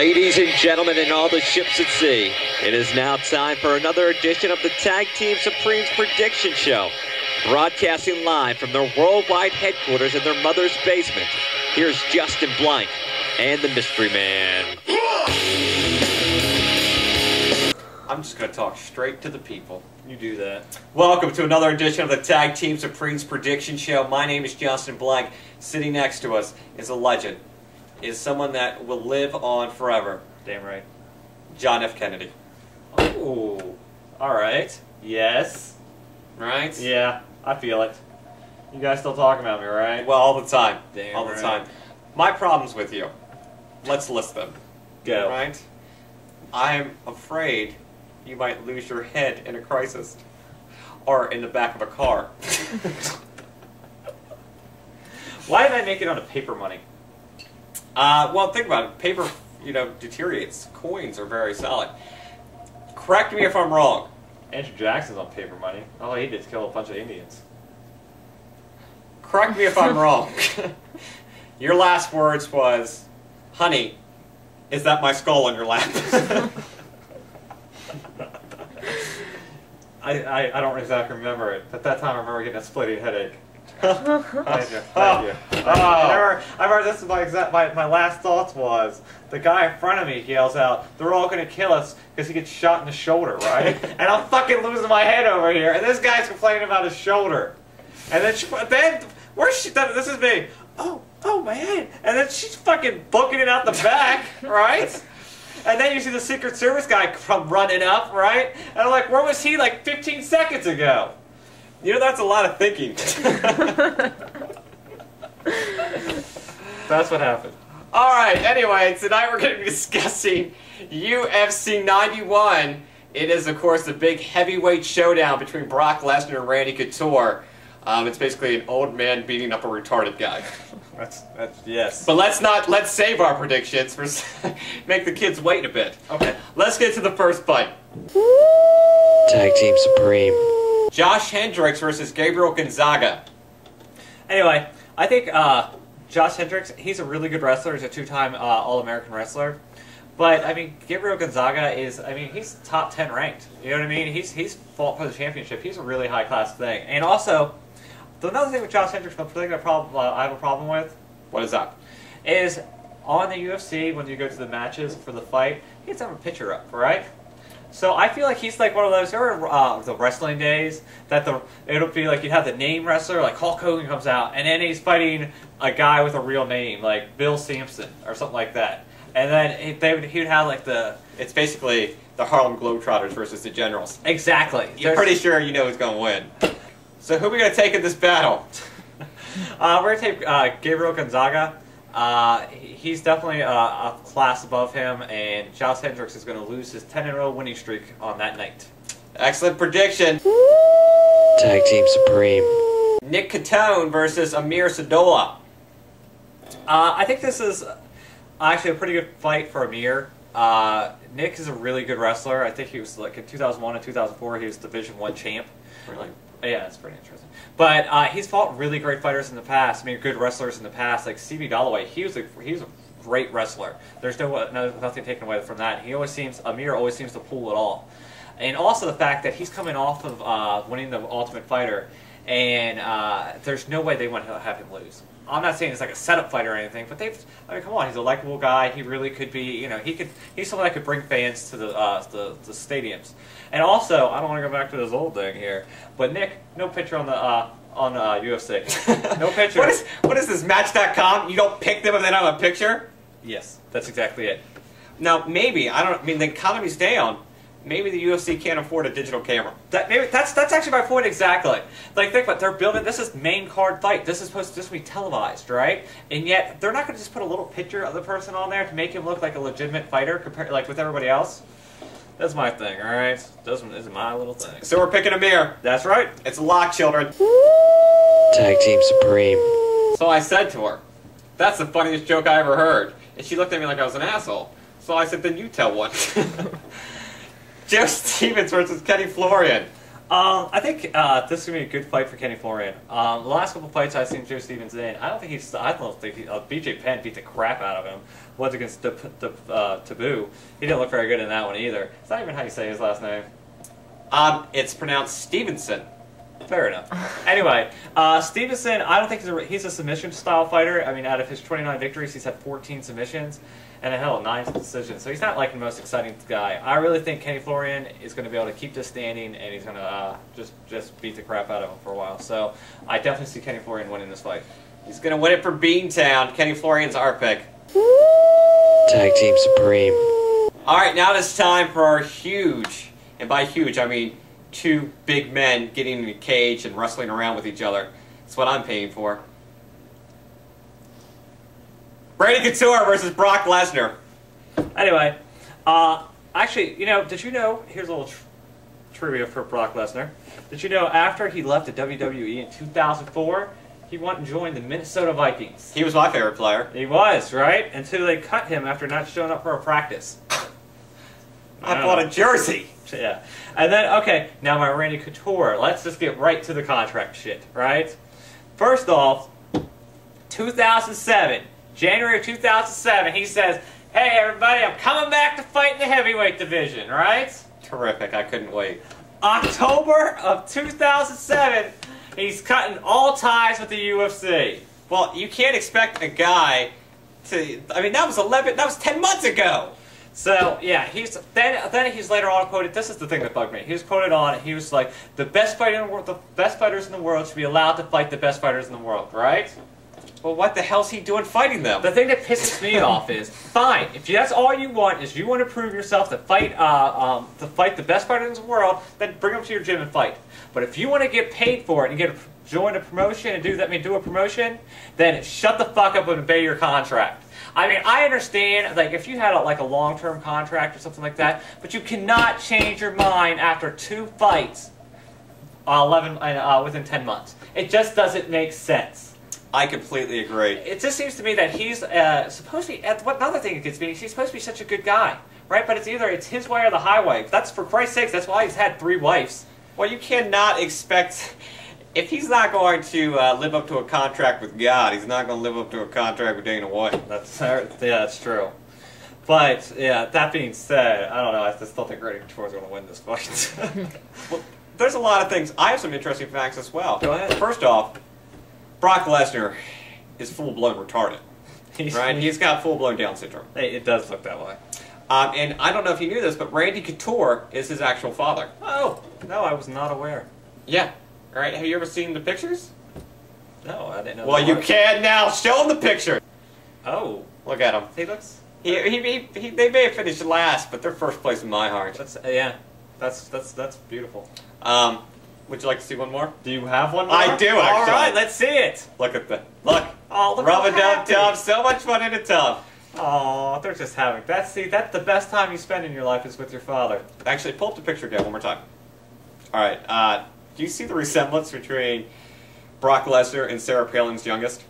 Ladies and gentlemen, and all the ships at sea, it is now time for another edition of the Tag Team Supreme's Prediction Show. Broadcasting live from their worldwide headquarters in their mother's basement, here's Justin Blank and the Mystery Man. I'm just going to talk straight to the people. You do that. Welcome to another edition of the Tag Team Supreme's Prediction Show. My name is Justin Blank. Sitting next to us is a legend. Is someone that will live on forever. Damn right. John F. Kennedy. Oh, alright. Yes. Right? Yeah, I feel it. You guys still talking about me, right? Well, all the time. Damn all the right. time. My problems with you. Let's list them. Go. Right? I'm afraid you might lose your head in a crisis. Or in the back of a car. Why did I make it onto paper money? Well, think about it. Paper, deteriorates. Coins are very solid. Correct me if I'm wrong. Andrew Jackson's on paper money. All he did is kill a bunch of Indians. Correct me if I'm wrong. Your last words was, "Honey, is that my skull on your lap?" I don't exactly remember it. At that time, I remember getting a splitting headache. Thank you. Thank you. I remember this is my last thoughts was, the guy in front of me yells out, "They're all going to kill us," because he gets shot in the shoulder, right? And I'm fucking losing my head over here, and this guy's complaining about his shoulder. And then where's she? This is me. Oh, my head. And then she's fucking booking it out the back, right? And then you see the Secret Service guy come running up, right? And I'm like, where was he like 15 seconds ago? That's a lot of thinking. That's what happened. Alright, anyway, tonight we're going to be discussing UFC 91. It is, of course, the big heavyweight showdown between Brock Lesnar and Randy Couture. It's basically an old man beating up a retarded guy. That's yes. But let's save our predictions for make the kids wait a bit. Okay. Let's get to the first fight. Tag Team Supreme. Josh Hendricks versus Gabriel Gonzaga. Anyway, I think Josh Hendricks, he's a really good wrestler. He's a two-time All-American wrestler. But, I mean, Gabriel Gonzaga is, he's top 10 ranked. You know what I mean? He's fought for the championship. He's a really high-class thing. And also, another thing with Josh Hendricks, the particular problem I have a problem with, What is that? is on the UFC, when you go to the matches for the fight, he has to have a picture up, right? So I feel like he's like one of those, remember the wrestling days, that it'll be like you'd have the name wrestler, like Hulk Hogan comes out, and then he's fighting a guy with a real name, like Bill Sampson, or something like that. And then he would have like It's basically the Harlem Globetrotters versus the Generals. Exactly. You're pretty sure you know who's going to win. So who are we going to take in this battle? We're going to take Gabriel Gonzaga. He's definitely a class above him, and Josh Hendricks is going to lose his 10-0 winning streak on that night. Excellent prediction. Tag Team Supreme. Nick Catone versus Amir Sadollah. I think this is actually a pretty good fight for Amir. Nick is a really good wrestler. I think he was like in 2001 and 2004 he was Division I champ. Really? Yeah, it's pretty interesting. But he's fought really great fighters in the past. Good wrestlers in the past, like C.B. Dalloway. He was a great wrestler. There's nothing taken away from that. Amir always seems to pull it all. And also the fact that he's coming off of winning the Ultimate Fighter, and there's no way they want to have him lose. I'm not saying it's like a setup fight or anything, but come on, he's a likable guy. He really could be, he's someone that could bring fans to the stadiums. And also, I don't want to go back to this old thing here, but Nick, no picture on UFC. No picture. What is this, Match.com? You don't pick them if they don't have a picture? Yes, that's exactly it. Now, maybe, the economy's down. Maybe the UFC can't afford a digital camera. That's actually my point exactly. Like, think about it, they're building, this is main card fight. This is supposed to just be televised, right? And yet, they're not going to just put a little picture of the person on there to make him look like a legitimate fighter compared, like, with everybody else. That's my thing, alright? This is my little thing. So we're picking Amir. That's right. It's a lock, children. Tag Team Supreme. So I said to her, "That's the funniest joke I ever heard." And she looked at me like I was an asshole. So I said, "Then you tell one." Joe Stevenson versus Kenny Florian. I think this is gonna be a good fight for Kenny Florian. The last couple fights I've seen Joe Stevenson in, I don't think BJ Penn beat the crap out of him. Once against Taboo, he didn't look very good in that one either. It's not even how you say his last name. It's pronounced Stevenson. Fair enough. Anyway, Stevenson, I don't think he's a submission style fighter. I mean, out of his 29 victories, he's had 14 submissions. And hell, 9 decisions. So he's not like the most exciting guy. I really think Kenny Florian is going to be able to keep this standing, and he's going to just beat the crap out of him for a while. So I definitely see Kenny Florian winning this fight. He's going to win it for Beantown. Kenny Florian's our pick. Tag Team Supreme. All right, now it's time for our huge, and by huge I mean 2 big men getting in a cage and wrestling around with each other. That's what I'm paying for. Randy Couture versus Brock Lesnar. Anyway, actually, did you know, here's a little trivia for Brock Lesnar. Did you know after he left the WWE in 2004, he went and joined the Minnesota Vikings? He was my favorite player. He was, right? Until they cut him after not showing up for a practice. I bought a jersey. Yeah. And then, okay, now my Randy Couture. Let's just get right to the contract shit, right? First off, 2007. January of 2007, he says, "Hey everybody, I'm coming back to fight in the heavyweight division," right? Terrific, I couldn't wait. October of 2007, he's cutting all ties with the UFC. Well, you can't expect a guy to, I mean, that was 10 months ago. So, yeah, then he's later on quoted, this is the thing that bugged me. He was quoted on, he was like, the best fighters in the world should be allowed to fight the best fighters in the world, right? Well, what the hell's he doing fighting them? The thing that pisses me off is, fine, if that's all you want, is you want to prove yourself to fight the best fighters in the world, then bring them to your gym and fight. But if you want to get paid for it and join a promotion and do a promotion, then shut the fuck up and obey your contract. I mean, I understand, like, if you had a long-term contract or something like that, but you cannot change your mind after 2 fights, within 10 months. It just doesn't make sense. I completely agree. It just seems to me that he's supposed to be. Another thing that gets me, he's supposed to be such a good guy, right? But it's his way or the highway. That's, for Christ's sakes, that's why he's had 3 wives. Well, you cannot expect, if he's not going to live up to a contract with God, he's not going to live up to a contract with Dana White. That's true. But yeah, that being said, I don't know. I just don't think Randy Couture is going to win this fight. Well, there's a lot of things. I have some interesting facts as well. Go ahead. First off, Brock Lesnar is full-blown retarded, right? He's got full-blown Down syndrome. It does look that way. And I don't know if you knew this, but Randy Couture is his actual father. Oh, no, I was not aware. Yeah. All right, have you ever seen the pictures? No, I didn't know. Well, you can now. Show him the picture. Oh. Look at him. He looks... They may have finished last, but they're first place in my heart. That's beautiful. Would you like to see one more? Do you have one more? I do, actually. All right, let's see it. Look at that. Look. Oh, look Rub-a-dub-dub. So much fun in a tub. Oh, they're just having... That's the best time you spend in your life is with your father. Actually, pull up the picture again one more time. All right. Do you see the resemblance between Brock Lesnar and Sarah Palin's youngest?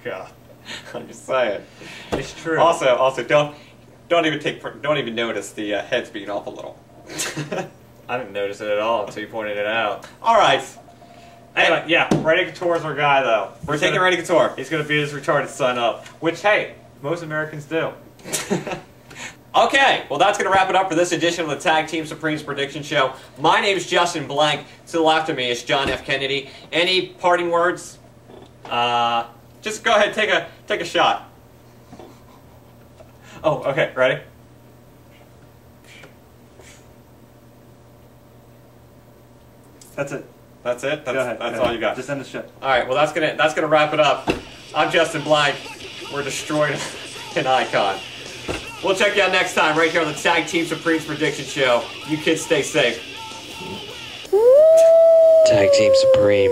God. I'm just saying. It's true. Also, don't even notice the heads being off a little. I didn't notice it at all until you pointed it out. All right. Anyway, yeah, Randy Couture's our guy, though. We're taking Randy Couture. He's going to beat his retarded son up, which, hey, most Americans do. Okay, well, that's going to wrap it up for this edition of the Tag Team Supremes Prediction Show. My name is Justin Blank. To the left of me is John F. Kennedy. Any parting words? Just go ahead, take a shot. Oh, okay, ready? That's it. That's it? Go ahead. That's all you got? Just end the show. All right, well, that's gonna wrap it up. I'm Justin Blank. We're destroying an icon. We'll check you out next time right here on the Tag Team Supremes Prediction Show. You kids stay safe. Tag Team Supreme.